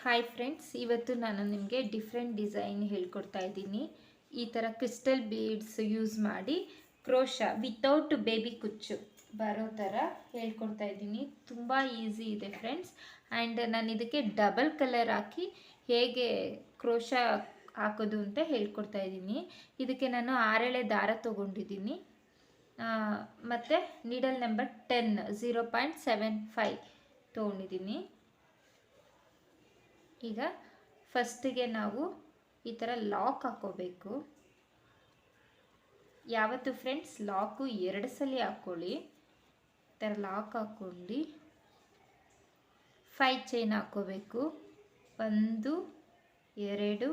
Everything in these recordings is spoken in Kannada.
ಹಾಯ್ ಫ್ರೆಂಡ್ಸ್, ಇವತ್ತು ನಾನು ನಿಮಗೆ ಡಿಫ್ರೆಂಟ್ ಡಿಸೈನ್ ಹೇಳ್ಕೊಡ್ತಾ ಇದ್ದೀನಿ. ಈ ಥರ ಕ್ರಿಸ್ಟಲ್ ಬೀಡ್ಸ್ ಯೂಸ್ ಮಾಡಿ ಕ್ರೋಶಾ ವಿತೌಟ್ ಬೇಬಿ ಕುಚ್ಚು ಬರೋ ಥರ ಹೇಳ್ಕೊಡ್ತಾ ಇದ್ದೀನಿ. ತುಂಬ ಈಸಿ ಇದೆ ಫ್ರೆಂಡ್ಸ್. ಆ್ಯಂಡ್ ನಾನು ಇದಕ್ಕೆ ಡಬಲ್ ಕಲರ್ ಹಾಕಿ ಹೇಗೆ ಕ್ರೋಶಾ ಹಾಕೋದು ಅಂತ ಹೇಳ್ಕೊಡ್ತಾ ಇದ್ದೀನಿ. ಇದಕ್ಕೆ ನಾನು 6 ಎಳೆ ದಾರ ತೊಗೊಂಡಿದ್ದೀನಿ ಮತ್ತು ನೀಡಲ್ ನಂಬರ್ 10 0.75 ತೊಗೊಂಡಿದ್ದೀನಿ. ಈಗ ಫಸ್ಟಿಗೆ ನಾವು ಈ ಥರ ಲಾಕ್ ಹಾಕೋಬೇಕು. ಯಾವತ್ತು ಫ್ರೆಂಡ್ಸ್ ಲಾಕು 2 ಸಲ ಹಾಕ್ಕೊಳ್ಳಿ. ಈ ಥರ ಲಾಕ್ ಹಾಕ್ಕೊಂಡು 5 ಚೈನ್ ಹಾಕ್ಕೋಬೇಕು. 1 2 3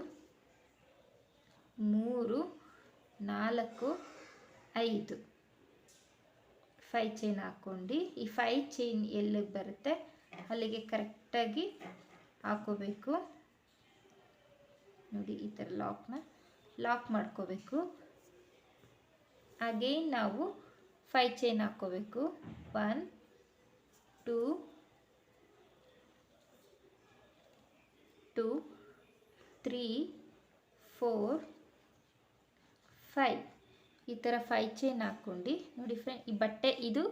4 5 5 ಚೈನ್ ಹಾಕ್ಕೊಂಡು ಈ 5 ಚೈನ್ ಎಲ್ಲಿಗೆ ಬರುತ್ತೆ ಅಲ್ಲಿಗೆ ಕರೆಕ್ಟಾಗಿ ಹಾಕೋಬೇಕು. ನೋಡಿ, ಈ ಥರ ಲಾಕ್ ಮಾಡ್ಕೋಬೇಕು. ಅಗೇನ್ ನಾವು 5 ಚೈನ್ ಹಾಕ್ಕೋಬೇಕು. 1 2 3 4 5 ಈ ಥರ 5 ಚೈನ್ ಹಾಕ್ಕೊಂಡು ನೋಡಿ ಫ್ರೆಂಡ್, ಈ ಬಟ್ಟೆ ಇದು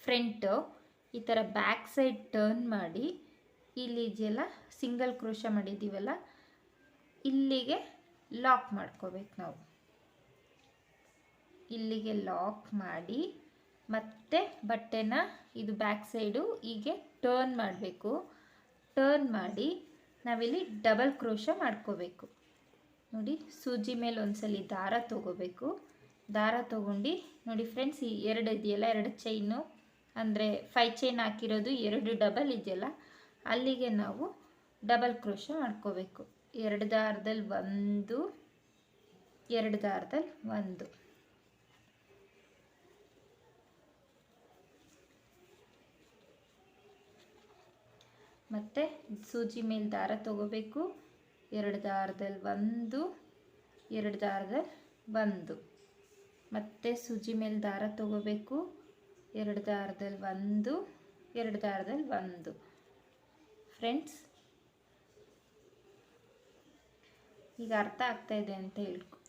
ಫ್ರಂಟು. ಈ ಥರ ಬ್ಯಾಕ್ ಸೈಡ್ ಟರ್ನ್ ಮಾಡಿ ಇಲ್ಲಿ ಇದೆಯಲ್ಲ ಸಿಂಗಲ್ ಕ್ರೋಶಾ ಮಾಡಿದ್ದೀವಲ್ಲ ಇಲ್ಲಿಗೆ ಲಾಕ್ ಮಾಡ್ಕೋಬೇಕು. ನಾವು ಇಲ್ಲಿಗೆ ಲಾಕ್ ಮಾಡಿ ಮತ್ತೆ ಬಟ್ಟೆನ ಇದು ಬ್ಯಾಕ್ ಸೈಡು ಹೀಗೆ ಟರ್ನ್ ಮಾಡಬೇಕು. ಟರ್ನ್ ಮಾಡಿ ನಾವಿಲ್ಲಿ ಡಬಲ್ ಕ್ರೋಶಾ ಮಾಡ್ಕೋಬೇಕು. ನೋಡಿ, ಸೂಜಿ ಮೇಲೆ ಒಂದ್ಸಲಿ ದಾರ ತೊಗೋಬೇಕು. ದಾರ ತೊಗೊಂಡು ನೋಡಿ ಫ್ರೆಂಡ್ಸ್, ಈ 2 ಇದೆಯಲ್ಲ, 2 ಚೈನು ಅಂದರೆ 5 ಚೈನ್ ಹಾಕಿರೋದು 2 ಡಬಲ್ ಇದೆಯಲ್ಲ ಅಲ್ಲಿಗೆ ನಾವು ಡಬಲ್ ಕ್ರೋಶಾ ಮಾಡ್ಕೋಬೇಕು. 2 ದಾರದಲ್ಲಿ 1 2 ದಾರದಲ್ಲಿ 1 ಮತ್ತು ಸೂಜಿ ಮೇಲೆ ದಾರ ತಗೋಬೇಕು. 2 ದಾರದಲ್ಲಿ 1 2 ದಾರದಲ್ಲಿ 1 ಮತ್ತು ಸೂಜಿ ಮೇಲೆ ದಾರ ತಗೋಬೇಕು. 2 ದಾರದಲ್ಲಿ 1 2 ದಾರದಲ್ಲಿ 1 ಫ್ರೆಂಡ್ಸ್, ಈಗ ಅರ್ಥ ಆಗ್ತಾ ಇದೆ ಅಂತ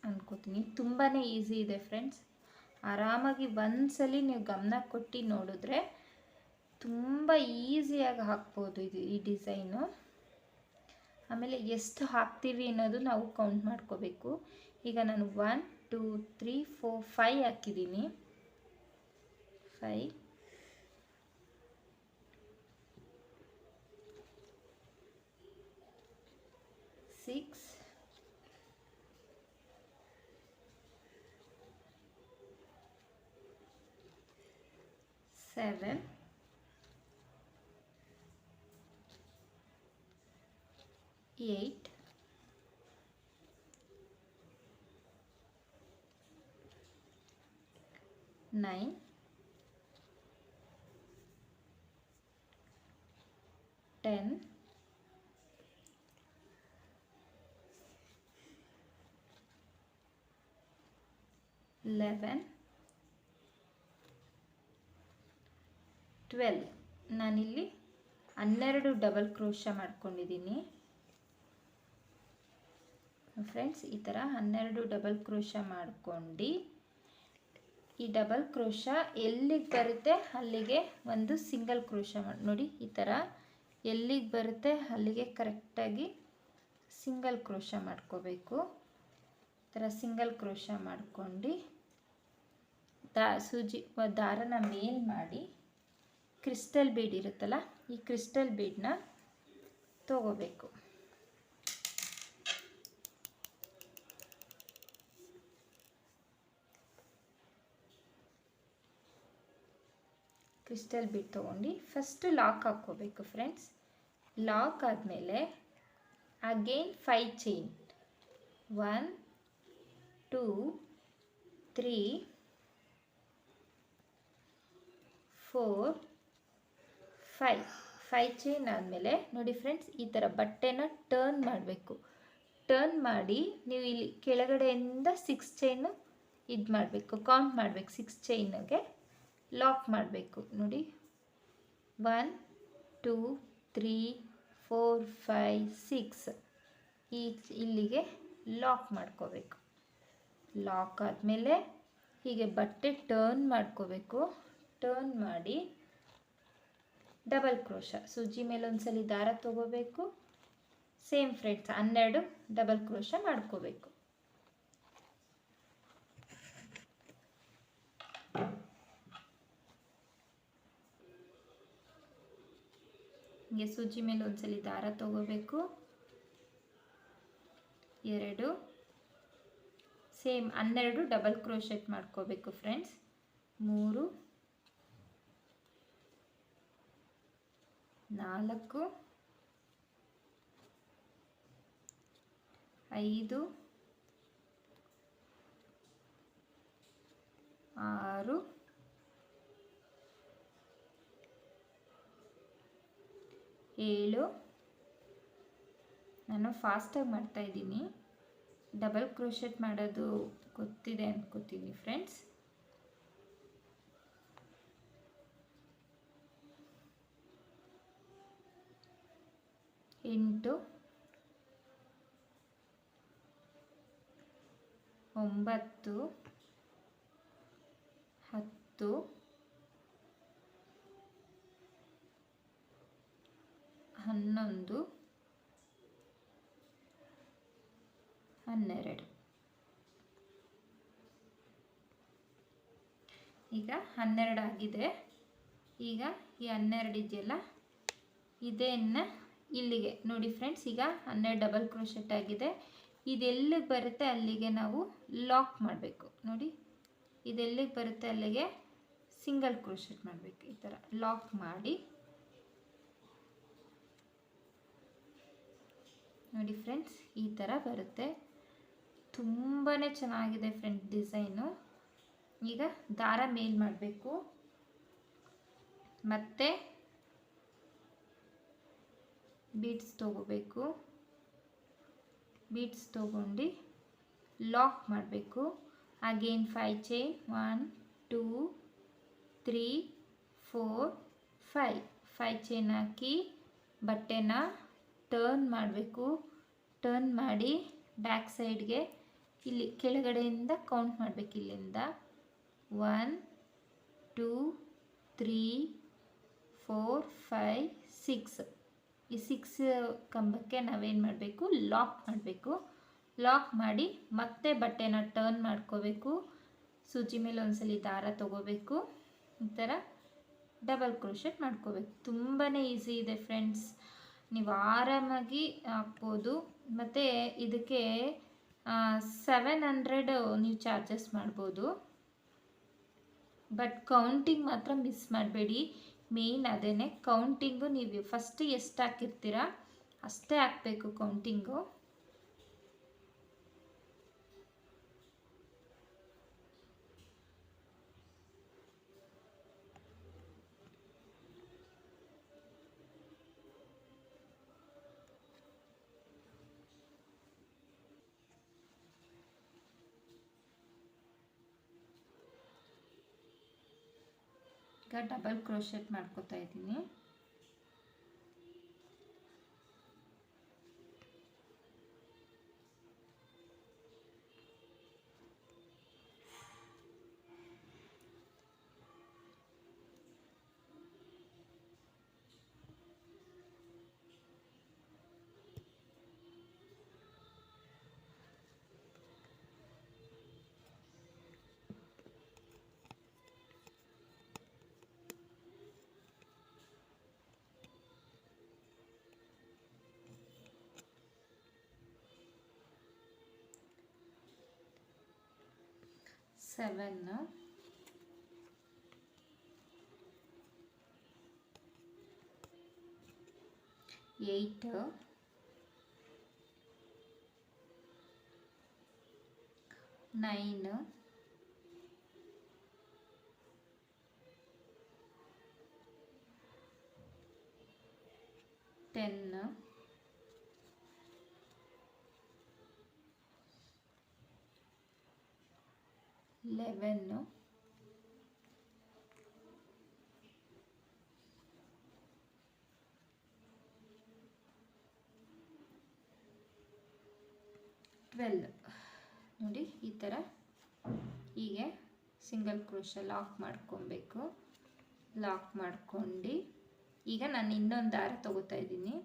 ಅನ್ಕೋತೀನಿ. ತುಂಬಾ ಈಸಿ ಇದೆ ಫ್ರೆಂಡ್ಸ್. ಆರಾಮಾಗಿ ಒಂದ್ಸಲಿ ನೀವು ಗಮನ ಕೊಟ್ಟು ನೋಡಿದ್ರೆ ತುಂಬ ಈಸಿಯಾಗಿ ಹಾಕ್ಬೋದು ಈ ಡಿಸೈನು. ಆಮೇಲೆ ಎಷ್ಟು ಹಾಕ್ತೀವಿ ಅನ್ನೋದು ನಾವು ಕೌಂಟ್ ಮಾಡ್ಕೋಬೇಕು. ಈಗ ನಾನು 1 2 3 4 5 ಹಾಕಿದ್ದೀನಿ. 5 6 7 8 9 10 11 12 ನಾನಿಲ್ಲಿ 12 ಡಬಲ್ ಕ್ರೋಶಾ ಮಾಡ್ಕೊಂಡಿದ್ದೀನಿ ಫ್ರೆಂಡ್ಸ್. ಈ ಥರ 12 ಡಬಲ್ ಕ್ರೋಶಾ ಮಾಡ್ಕೊಂಡು ಈ ಡಬಲ್ ಕ್ರೋಶಾ ಎಲ್ಲಿಗೆ ಬರುತ್ತೆ ಅಲ್ಲಿಗೆ ಒಂದು ಸಿಂಗಲ್ ಕ್ರೋಶಾ ಮಾಡಿ ನೋಡಿ. ಈ ಥರ ಎಲ್ಲಿಗೆ ಬರುತ್ತೆ ಅಲ್ಲಿಗೆ ಕರೆಕ್ಟಾಗಿ ಸಿಂಗಲ್ ಕ್ರೋಶಾ ಮಾಡ್ಕೋಬೇಕು. ಈ ಥರ ಸಿಂಗಲ್ ಕ್ರೋಶಾ ಮಾಡ್ಕೊಂಡು ಸೂಜಿ ದಾರನ ಮೇಲ್ ಮಾಡಿ ಕ್ರಿಸ್ಟಲ್ ಬೀಡ್ ಇರುತ್ತಲ್ಲ, ಈ ಕ್ರಿಸ್ಟಲ್ ಬೀಡನ್ನ ತಗೋಬೇಕು. ಕ್ರಿಸ್ಟಲ್ ಬೀಡ್ ತೊಗೊಂಡು ಫಸ್ಟ್ ಲಾಕ್ ಹಾಕ್ಕೋಬೇಕು ಫ್ರೆಂಡ್ಸ್. ಲಾಕ್ ಆದಮೇಲೆ ಅಗೇನ್ 5 ಚೈನ್ 1 2 3 4 5 ಚೈನ್ ಆದಮೇಲೆ ನೋಡಿ ಫ್ರೆಂಡ್ಸ್, ಈ ಥರ ಬಟ್ಟೆನ ಟರ್ನ್ ಮಾಡಬೇಕು. ಟರ್ನ್ ಮಾಡಿ ನೀವು ಇಲ್ಲಿ ಕೆಳಗಡೆಯಿಂದ 6 ಚೈನು ಇದು ಮಾಡಬೇಕು, ಕೌಂಟ್ ಮಾಡಬೇಕು. 6 ಚೈನ್ಗೆ ಲಾಕ್ ಮಾಡಬೇಕು. ನೋಡಿ, 1 2 3 4 5 6 ಇಲ್ಲಿಗೆ ಲಾಕ್ ಮಾಡ್ಕೋಬೇಕು. ಲಾಕ್ ಆದಮೇಲೆ ಹೀಗೆ ಬಟ್ಟೆ ಟರ್ನ್ ಮಾಡ್ಕೋಬೇಕು. ಟರ್ನ್ ಮಾಡಿ ಡಬಲ್ ಕ್ರೋಶ ಸೂಜಿ ಮೇಲೆ ಒಂದ್ಸಲಿ ದಾರ ತಗೋಬೇಕು. ಸೇಮ್ ಫ್ರೆಂಡ್ಸ್ 12 ಡಬಲ್ ಕ್ರೋಶ ಮಾಡ್ಕೋಬೇಕು. ಹೀಗೆ ಸೂಜಿ ಮೇಲೆ ಒಂದ್ಸಲಿ ದಾರ ತಗೋಬೇಕು. 2 ಸೇಮ್ 12 ಡಬಲ್ ಕ್ರೋಶೆಟ್ ಮಾಡ್ಕೋಬೇಕು ಫ್ರೆಂಡ್ಸ್. 3 4 5 6 7 ನಾನು ಫಾಸ್ಟಾಗಿ ಮಾಡ್ತಾ ಇದ್ದೀನಿ. ಡಬಲ್ ಕ್ರೋಶೆಟ್ ಮಾಡೋದು ಗೊತ್ತಿದೆ ಅನ್ಕೋತೀನಿ ಫ್ರೆಂಡ್ಸ್. 8 9 10 11 12 ಈಗ 12 ಆಗಿದೆ. ಈಗ ಈ 12 ಇದೆಯಲ್ಲ ಇದನ್ನು ಇಲ್ಲಿಗೆ ನೋಡಿ ಫ್ರೆಂಡ್ಸ್. ಈಗ 12 ಡಬಲ್ ಕ್ರೋಶೆಟ್ ಆಗಿದೆ. ಇದೆಲ್ಲಿಗೆ ಬರುತ್ತೆ ಅಲ್ಲಿಗೆ ನಾವು ಲಾಕ್ ಮಾಡಬೇಕು. ನೋಡಿ ಇದೆಲ್ಲಿಗೆ ಬರುತ್ತೆ ಅಲ್ಲಿಗೆ ಸಿಂಗಲ್ ಕ್ರೋಶೆಟ್ ಮಾಡಬೇಕು. ಈ ಥರ ಲಾಕ್ ಮಾಡಿ ನೋಡಿ ಫ್ರೆಂಡ್ಸ್, ಈ ಥರ ಬರುತ್ತೆ. ತುಂಬಾ ಚೆನ್ನಾಗಿದೆ ಫ್ರೆಂಡ್ಸ್ ಡಿಸೈನು. ಈಗ ದಾರ ಮೇಲ್ ಮಾಡಬೇಕು. ಮತ್ತೆ ಬೀಡ್ಸ್ ತಗೋಬೇಕು. ಬೀಡ್ಸ್ ತಗೊಂಡು ಲಾಕ್ ಮಾಡಬೇಕು. ಅಗೇನ್ 5 ಚೈನ್ 1 2 3 4 5 ಚೈನ್ ಹಾಕಿ ಬಟ್ಟೆನ ಟರ್ನ್ ಮಾಡಬೇಕು. ಟರ್ನ್ ಮಾಡಿ ಬ್ಯಾಕ್ ಸೈಡ್ಗೆ ಇಲ್ಲಿ ಕೆಳಗಡೆಯಿಂದ ಕೌಂಟ್ ಮಾಡಬೇಕು. ಇಲ್ಲಿಂದ 1 2 3 4 5 6 ಈ 6 ಕಂಬಕ್ಕೆ ನಾವೇನು ಮಾಡಬೇಕು ಲಾಕ್ ಮಾಡಬೇಕು. ಲಾಕ್ ಮಾಡಿ ಮತ್ತೆ ಬಟ್ಟೆನ ಟರ್ನ್ ಮಾಡ್ಕೋಬೇಕು. ಸೂಜಿ ಮೇಲೆ ಒಂದ್ಸಲಿ ದಾರ ತಗೋಬೇಕು. ಈ ಥರ ಡಬಲ್ ಕ್ರೋಶೆಟ್ ಮಾಡ್ಕೋಬೇಕು. ತುಂಬಾ ಈಸಿ ಇದೆ ಫ್ರೆಂಡ್ಸ್, ನೀವು ಆರಾಮಾಗಿ ಹಾಕ್ಬೋದು. ಮತ್ತು ಇದಕ್ಕೆ 700 ನೀವು ಚಾರ್ಜಸ್ ಮಾಡ್ಬೋದು. ಬಟ್ ಕೌಂಟಿಂಗ್ ಮಾತ್ರ ಮಿಸ್ ಮಾಡಬೇಡಿ. ಮೇಯ್ನ್ ಅದೇ ಕೌಂಟಿಂಗು. ನೀವು ಫಸ್ಟ್ ಎಷ್ಟು ಹಾಕಿರ್ತೀರ ಅಷ್ಟೇ ಹಾಕಬೇಕು ಕೌಂಟಿಂಗು. ಈಗ ಡಬಲ್ ಕ್ರೋಶೆಟ್ ಮಾಡ್ಕೋತಾ ಇದ್ದೀನಿ. ಸೆವೆನ್ 8 9 10 11 12 12 ನೋಡಿ ಈ ಥರ ಹೀಗೆ ಸಿಂಗಲ್ ಕ್ರೋಶ ಲಾಕ್ ಮಾಡ್ಕೊಬೇಕು. ಲಾಕ್ ಮಾಡ್ಕೊಂಡು ಈಗ ನಾನು ಇನ್ನೊಂದು ದಾರ ತಗೋತಾ ಇದ್ದೀನಿ.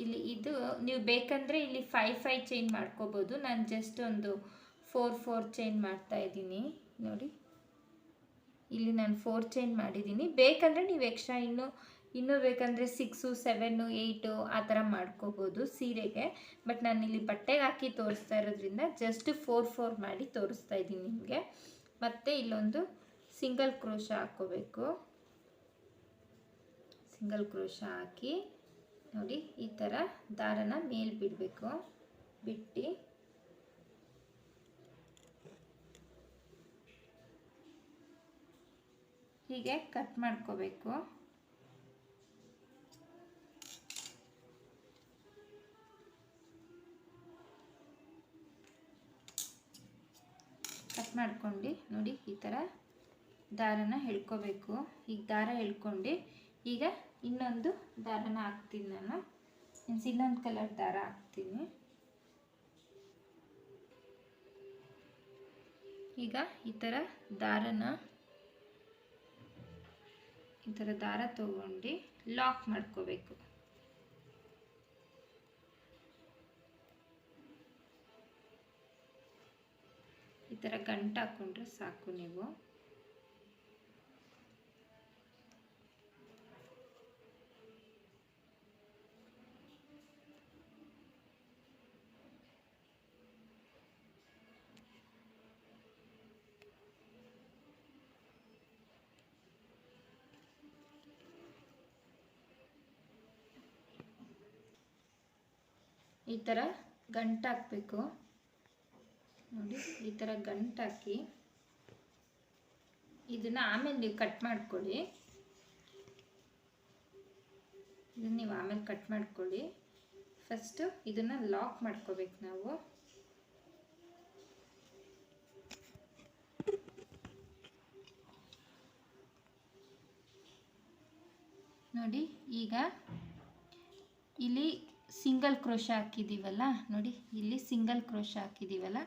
ಇಲ್ಲಿ ಇದು ನೀವು ಬೇಕಂದರೆ ಇಲ್ಲಿ 5 ಚೈನ್ ಮಾಡ್ಕೋಬೋದು. ನಾನು ಜಸ್ಟ್ ಒಂದು 4 ಚೈನ್ ಮಾಡ್ತಾ ಇದ್ದೀನಿ. ನೋಡಿ ಇಲ್ಲಿ ನಾನು 4 ಚೈನ್ ಮಾಡಿದ್ದೀನಿ. ಬೇಕಂದರೆ ನೀವು ಎಕ್ಸ್ಟ್ರಾ ಇನ್ನೂ ಬೇಕಂದರೆ 6, 7, 8 ಆ ಥರ ಮಾಡ್ಕೋಬೋದು ಸೀರೆಗೆ. ಬಟ್ ನಾನು ಇಲ್ಲಿ ಬಟ್ಟೆಗೆ ಹಾಕಿ ತೋರಿಸ್ತಾ ಇರೋದ್ರಿಂದ ಜಸ್ಟ್ 4 ಮಾಡಿ ತೋರಿಸ್ತಾ ಇದ್ದೀನಿ ನಿಮಗೆ. ಮತ್ತು ಇಲ್ಲೊಂದು ಸಿಂಗಲ್ ಕ್ರೋಶ ಹಾಕ್ಕೋಬೇಕು. ಸಿಂಗಲ್ ಕ್ರೋಶ ಹಾಕಿ ನೋಡಿ ಈ ಥರ ದಾರನ ಮೇಲೆ ಬಿಡಬೇಕು. ಬಿಟ್ಟು ಹೀಗೆ ಕಟ್ ಮಾಡ್ಕೋಬೇಕು. ಕಟ್ ಮಾಡ್ಕೊಂಡು ನೋಡಿ ಈ ಥರ ದಾರನ ಎಳ್ಕೋಬೇಕು. ಈಗ ದಾರ ಎಳ್ಕೊಂಡು ಈಗ ಇನ್ನೊಂದು ದಾರನ ಹಾಕ್ತೀನಿ. ನಾನು ಇನ್ನೊಂದು ಕಲರ್ ದಾರ ಹಾಕ್ತೀನಿ. ಈಗ ಈ ಥರ ದಾರ ತಗೊಂಡು ಲಾಕ್ ಮಾಡ್ಕೋಬೇಕು. ಈ ಥರ ಗಂಟು ಹಾಕ್ಕೊಂಡ್ರೆ ಸಾಕು ನೀವು. ಈ ಥರ ಗಂಟು ಹಾಕಬೇಕು. ನೋಡಿ ಈ ಥರ ಗಂಟು ಹಾಕಿ ಇದನ್ನು ಆಮೇಲೆ ನೀವು ಕಟ್ ಮಾಡ್ಕೊಳ್ಳಿ. ಇದನ್ನು ನೀವು ಆಮೇಲೆ ಕಟ್ ಮಾಡ್ಕೊಳ್ಳಿ. ಫಸ್ಟು ಇದನ್ನು ಲಾಕ್ ಮಾಡ್ಕೋಬೇಕು ನಾವು. ನೋಡಿ ಈಗ ಇಲ್ಲಿ ಸಿಂಗಲ್ ಕ್ರೋಶ ಹಾಕಿದ್ದೀವಲ್ಲ, ನೋಡಿ ಇಲ್ಲಿ ಸಿಂಗಲ್ ಕ್ರೋಶ ಹಾಕಿದ್ದೀವಲ್ಲ,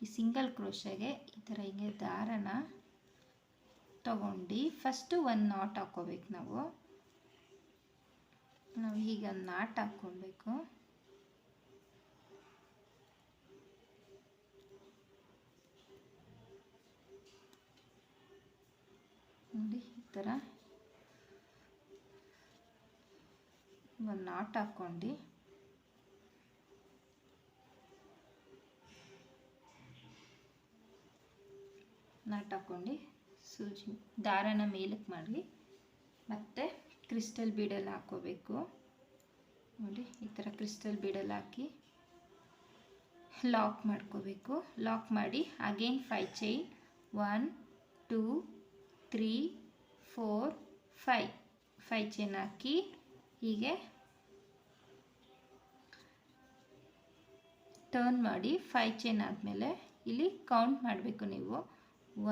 ಈ ಸಿಂಗಲ್ ಕ್ರೋಶಗೆ ಈ ಥರ ಹಿಂಗೆ ದಾರನ ತಗೊಂಡು ಫಸ್ಟು ಒಂದು ನಾಟ್ ಹಾಕ್ಕೋಬೇಕು. ನಾವು ಹೀಗೆ ಒಂದು ನಾಟ್ ಹಾಕ್ಕೊಳ್ಬೇಕು. ನೋಡಿ ಈ ಥರ ಒಂದು ನಾಟ್ ಹಾಕ್ಕೊಂಡು ಸೂಜಿ ದಾರನ ಮೇಲಕ್ಕೆ ಮಾಡಿ ಮತ್ತೆ ಕ್ರಿಸ್ಟಲ್ ಬೀಡಲ್ಲಿ ಹಾಕ್ಕೋಬೇಕು. ನೋಡಿ ಈ ಥರ ಕ್ರಿಸ್ಟಲ್ ಬೀಡಲ್ಲಿ ಹಾಕಿ ಲಾಕ್ ಮಾಡ್ಕೋಬೇಕು. ಲಾಕ್ ಮಾಡಿ ಅಗೇನ್ 5 ಚೈನ್ 1 2 3 4 5 ಚೈನ್ ಹಾಕಿ ಹೀಗೆ ಟರ್ನ್ ಮಾಡಿ 5 ಚೈನ್ ಆದಮೇಲೆ ಇಲ್ಲಿ ಕೌಂಟ್ ಮಾಡಬೇಕು ನೀವು.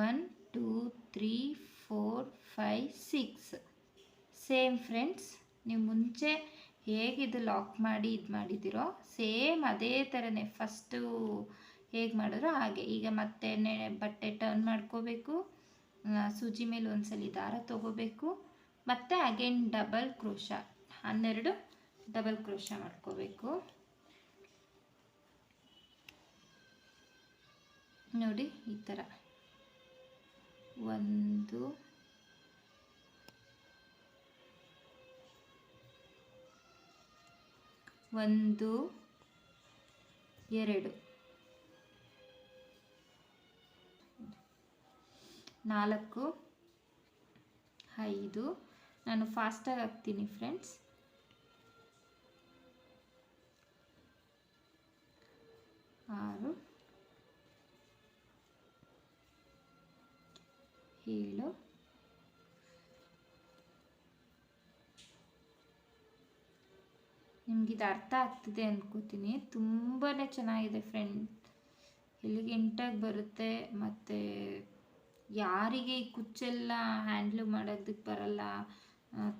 1 2 3 4 5 6. ಸೇಮ್ ಫ್ರೆಂಡ್ಸ್, ನೀವು ಮುಂಚೆ ಹೇಗಿದು ಲಾಕ್ ಮಾಡಿ ಇದು ಮಾಡಿದ್ದೀರೋ ಸೇಮ್ ಅದೇ ಥರನೇ ಫಸ್ಟು ಹೇಗೆ ಮಾಡಿದ್ರೋ ಹಾಗೆ. ಈಗ ಮತ್ತೆ ಬಟ್ಟೆ ಟರ್ನ್ ಮಾಡ್ಕೋಬೇಕು. ಸೂಜಿ ಮೇಲೆ ಒಂದ್ಸಲಿ ದಾರ ತಗೋಬೇಕು. ಮತ್ತು again double crochet 12 double crochet ಮಾಡ್ಕೋಬೇಕು. ನೋಡಿ ಈ ಥರ 1 1 2 4 5. ನಾನು ಫಾಸ್ಟಾಗಿ ಹಾಕ್ತೀನಿ ಫ್ರೆಂಡ್ಸ್. 6 7 ನಿಮಗಿದು ಅರ್ಥ ಆಗ್ತಿದೆ ಅಂದ್ಕೋತೀನಿ. ತುಂಬಾ ಚೆನ್ನಾಗಿದೆ ಫ್ರೆಂಡ್. ಎಲ್ಲಿಗೆ ಎಂಟಾಗಿ ಬರುತ್ತೆ. ಮತ್ತು ಯಾರಿಗೆ ಈ ಕುಚ್ಚೆಲ್ಲ ಹ್ಯಾಂಡ್ಲ್ ಮಾಡೋದಕ್ಕೆ ಬರಲ್ಲ,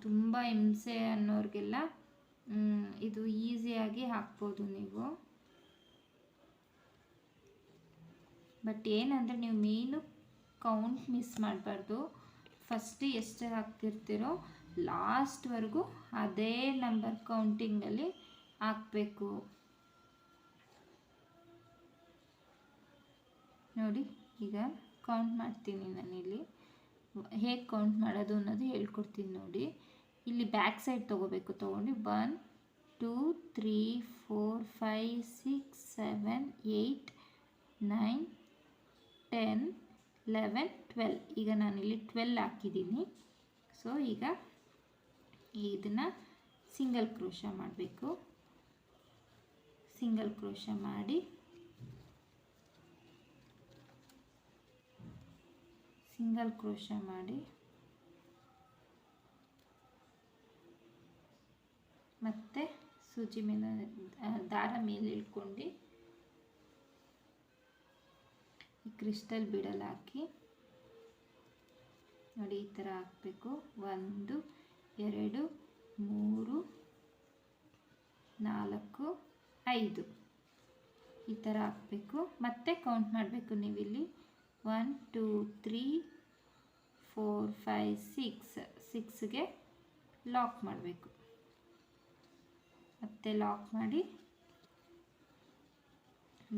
ತುಂಬ ಹಿಂಸೆ ಅನ್ನೋರಿಗೆಲ್ಲ ಇದು ಈಸಿಯಾಗಿ ಹಾಕ್ಬೋದು ನೀವು. ಬಟ್ ಏನಂದರೆ ನೀವು ಮೇನು ಕೌಂಟ್ ಮಿಸ್ ಮಾಡಬಾರ್ದು. ಫಸ್ಟ್ ಎಷ್ಟು ಹಾಕ್ತಿರ್ತೀರೋ ಲಾಸ್ಟ್ವರೆಗೂ ಅದೇ ನಂಬರ್ ಕೌಂಟಿಂಗಲ್ಲಿ ಹಾಕಬೇಕು. ನೋಡಿ, ಈಗ ಕೌಂಟ್ ಮಾಡ್ತೀನಿ ನಾನಿಲ್ಲಿ. ಹೇಗೆ ಕೌಂಟ್ ಮಾಡೋದು ಅನ್ನೋದು ಹೇಳ್ಕೊಡ್ತೀನಿ ನೋಡಿ. ಇಲ್ಲಿ ಬ್ಯಾಕ್ ಸೈಡ್ ತೊಗೋಬೇಕು. ತೊಗೊಂಡು 1 2 3 4 5 6 7 8 9 10 11 12. ಈಗ ನಾನಿಲ್ಲಿ 12 ಹಾಕಿದ್ದೀನಿ. ಸೊ ಈಗ ಇದನ್ನು ಸಿಂಗಲ್ ಕ್ರೋಶ ಮಾಡಬೇಕು. ಸಿಂಗಲ್ ಕ್ರೋಶ ಮಾಡಿ ಮತ್ತೆ ಸೂಜಿ ಮೇಲೆ ದಾರ ಮೇಲೆ ಇಳ್ಕೊಂಡು ಈ ಕ್ರಿಸ್ಟಲ್ ಬಿಡಲ್ ಹಾಕಿ ನೋಡಿ, ಈ ಥರ ಹಾಕಬೇಕು. 1 2 3 4 5 ಈ ಥರ ಹಾಕಬೇಕು. ಮತ್ತೆ ಕೌಂಟ್ ಮಾಡಬೇಕು ನೀವಿಲ್ಲಿ. 1 2 3 4 5 6ಗೆ ಲಾಕ್ ಮಾಡಬೇಕು. ಮತ್ತೆ ಲಾಕ್ ಮಾಡಿ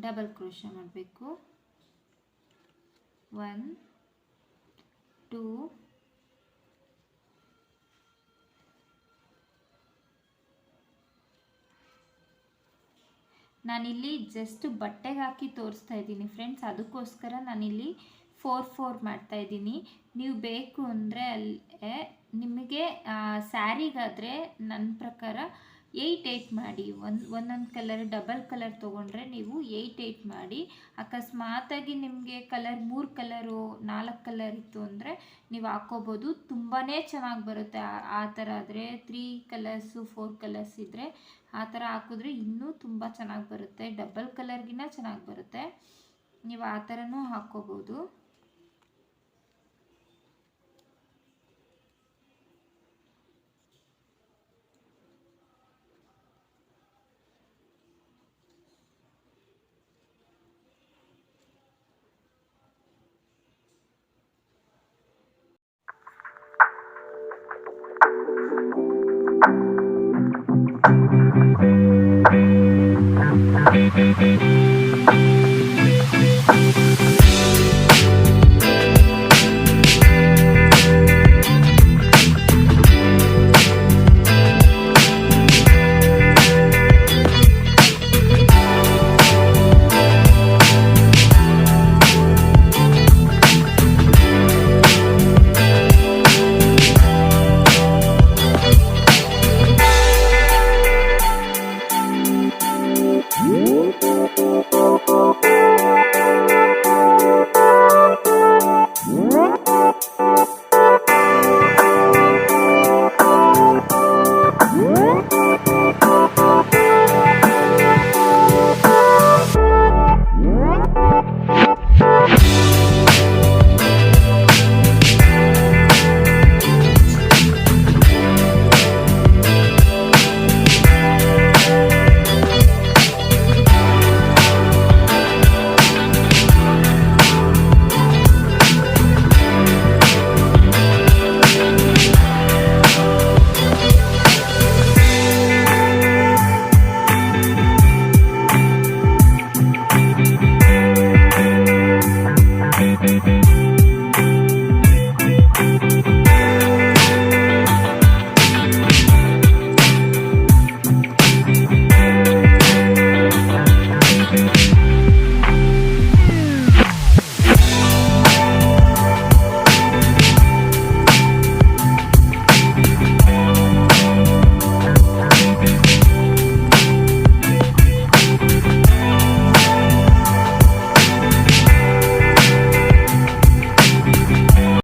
ಡಬಲ್ ಕ್ರೋಶ ಮಾಡಬೇಕು. 1 2 ನಾನಿಲ್ಲಿ ಜಸ್ಟ್ ಬಟ್ಟೆಗೆ ಹಾಕಿ ತೋರಿಸ್ತಾ ಇದ್ದೀನಿ ಫ್ರೆಂಡ್ಸ್. ಅದಕ್ಕೋಸ್ಕರ ನಾನಿಲ್ಲಿ 4 ಮಾಡ್ತಾ ಇದ್ದೀನಿ. ನೀವು ಬೇಕು ಅಂದರೆ ಅಲ್ಲೇ ನಿಮಗೆ ಸ್ಯಾರಿಗಾದರೆ ನನ್ನ ಪ್ರಕಾರ 8 ಮಾಡಿ. ಒಂದೊಂದು ಕಲರ್ ಡಬಲ್ ಕಲರ್ ತೊಗೊಂಡ್ರೆ ನೀವು 8 ಮಾಡಿ. ಅಕಸ್ಮಾತಾಗಿ ನಿಮಗೆ ಕಲರ್ 3 ಕಲರು 4 ಕಲರ್ ಇತ್ತು ಅಂದರೆ ನೀವು ಹಾಕ್ಕೋಬೋದು. ತುಂಬಾ ಚೆನ್ನಾಗಿ ಬರುತ್ತೆ. ಆ ಥರ ಆದರೆ 3 ಕಲರ್ಸು 4 ಕಲರ್ಸ್ ಇದ್ದರೆ ಆ ಥರ ಹಾಕಿದ್ರೆ ಇನ್ನೂ ತುಂಬ ಚೆನ್ನಾಗಿ ಬರುತ್ತೆ. ಡಬಲ್ ಕಲರ್ಗಿನ್ನ ಚೆನ್ನಾಗಿ ಬರುತ್ತೆ. ನೀವು ಆ ಥರನೂ ಹಾಕ್ಕೋಬೋದು. Thank you.